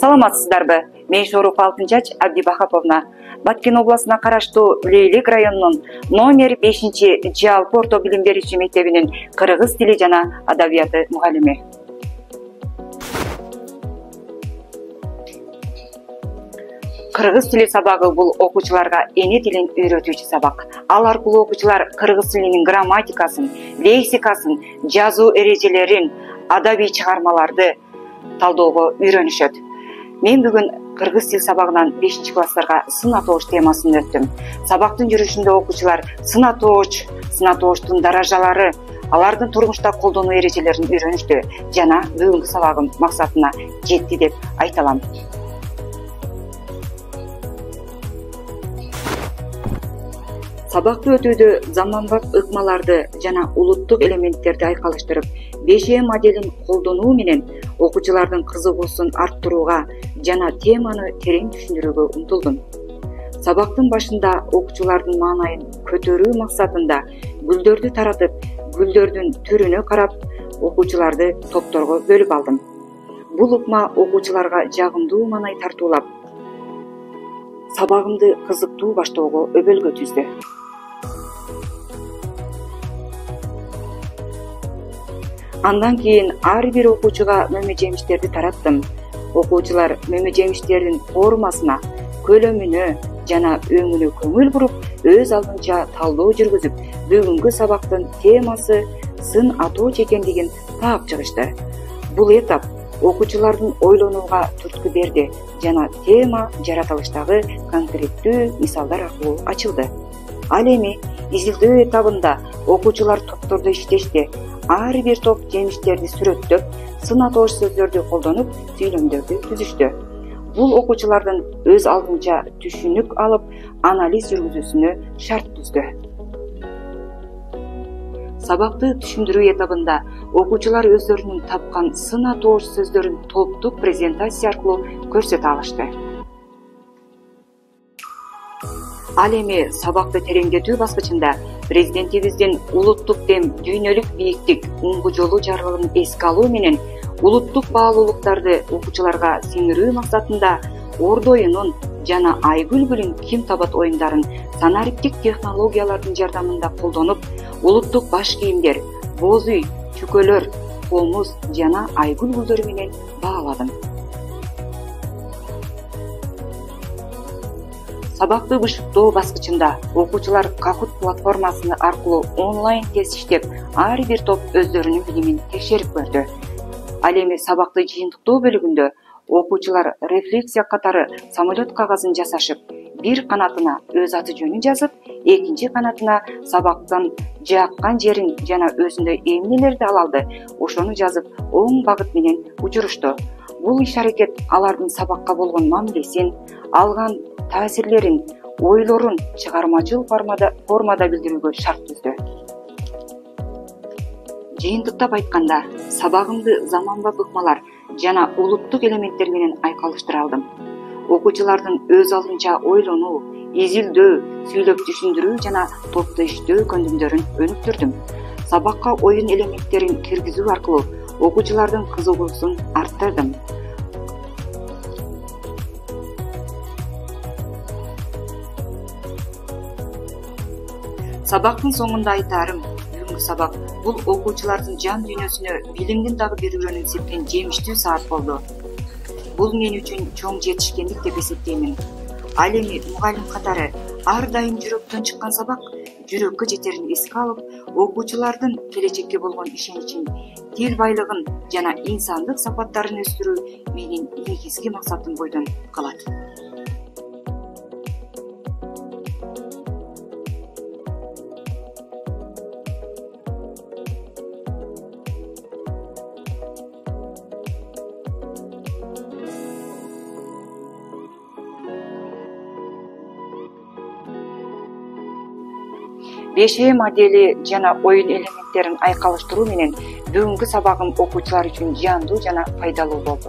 Саламатсыздарбы? Мен Шоруп Алтынчач Абдибахаповна. Баткен областына караштуу Лейлик районунун номер 5 жалпы орто билим берүүчү мектебинин кыргыз тили жана адабияты мугалими. Кыргыз тили сабагы бул окуучуларга эне тилин үйрөтүүчү сабак. Ал аркылуу окуучулар кыргыз тилинин грамматикасын, лексикасын, жазуу эрежелерин, адабий чыгармаларды талдоого үйрөнүшөт. Мен бүгүн кыргыз тил сабагынан 5-класстарга сын атооч темасын өттүм. Сабактын жүрүшүндө окуучулар сын атоочтун даражалары, алардын турмушта колдонуу эрежелерин үйрөнүштү жана бүгүнкү сабагым максатына жетти деп айта алам. Сабакты өтүүдө заманбап ыкмаларды жана улуттук элементтерди айкалыштырып, 5 моделин колдонуу менен окуучулардын кызыгуусун арттырууга жана теманы терең түшүндүрүүгө умтулдум. Сабактын башында окуучулардын маанайын көтөрүү максатында гүлдөрдү таратып, гүлдөрдүн түрүнө карап, окуучуларды топторго бөлүп алдым. Бул ыкма окуучуларга жагымдуу маанай тартуулап, сабагымды кызыктуу баштоого өбөлгө түздү. Андан кийин ар бир окуучуга мөмө жемиштерди тараттым. Окуучулар мөмө жемиштердин формасына, көлөмүнө жана өңүнө көңүл буруп, өз алдынча талдоо жүргүзүп, бүгүнкү сабактын темасы сын атооч экендигин таап чыгышты. Бул этап окуучулардын ойлонууга түрткү берди жана тема жаратылыштагы конкреттүү мисалдар аркылуу ачылды. Ал эми изилдөө этабында окуучулар топтордо иштешти. Ар бир топ жемиштерди сүрөттөп, сын атооч сөздөрдү колдонуп, сүйлөмдөрдү түзүштү. Бул окуучулардын өз алдынча түшүнүк алып, анализ жүргүзүүсүнө шарт түздү. Сабакты түшүндүрүү этабында окуучулар өздөрүнүн тапкан сын атооч сөздөрүн топтук презентация аркылуу көрсөтө алышты. Ал эми сабакты тереңдетүү баскычында президентибиздин улуттук дем, дүйнөлүк бийиктик, оңгу жолу жарлыгын эске алуу менен улуттук баалуулуктарды окуучуларга сиңирүү максатында Ордо оюнун жана Ай Бүлбүлүн ким табат оюндарын санариптик технологиялардын жардамында колдонуп, улуттук баш кийимдер, боз үй, чүкөлөр, комуз жана ай бүлбүлдөрү менен бааладым. Сабакты бышыктоо баскычында окуучулар Kahoot платформасы аркылуу онлайн тест иштеп, ар бир топ өздөрүнүн билимин текшерип көрдү. Ал эми сабакты жыйынтыктоо бөлүгүндө окуучулар рефлексия катары самолет кагазын жасашып, бир канатына өз аты жөнүн жазып, экинчи канатына сабактан жаккан жерин жана өзүндө эмнелерди ала алды, ошону жазып, оң багыт менен учурушту. Бул иш-аракет алардын сабакка болгон мамилесин, алган таасирлерин, ойлорун чыгармачыл формада билдирүүгө шарт түздү. Жыйынтыктап айтканда, сабагымды заманбап ыкмалар жана улуттук элементтер менен айкалыштыра алдым. Окуучулардын өз алдынча ойлонуу, изилдөө, сүйлөп түшүндүрүү жана топто иштөө көндүмдөрүн өнүктүрдүм. Сабакка оюн элементтерин киргизүү аркылуу окуучулардын кызыгуусун арттырдым. Сабактын соңунда айтарым, бүгүнкү сабак бул окуучулардын жан дүйнөсүнө билимдин дагы бир үрөнүн сепкен жемиштүү саат болду. Бул мен үчүн чоң жетишкендик деп эсептеймин. Ал эми мугалим катары ар дайым жүрөктөн чыккан сабак жүрөккө жетерин эске алып, окуучулардын келечекке болгон ишеничин, тил байлыгын жана инсандык сапаттарын өстүрүү менин негизги максатым бойдон калат. Бешээ модели жана оюн элементтерин айкалыштыруу менен бүгүнкү сабагым окуучулар үчүн жандуу жана пайдалуу болду.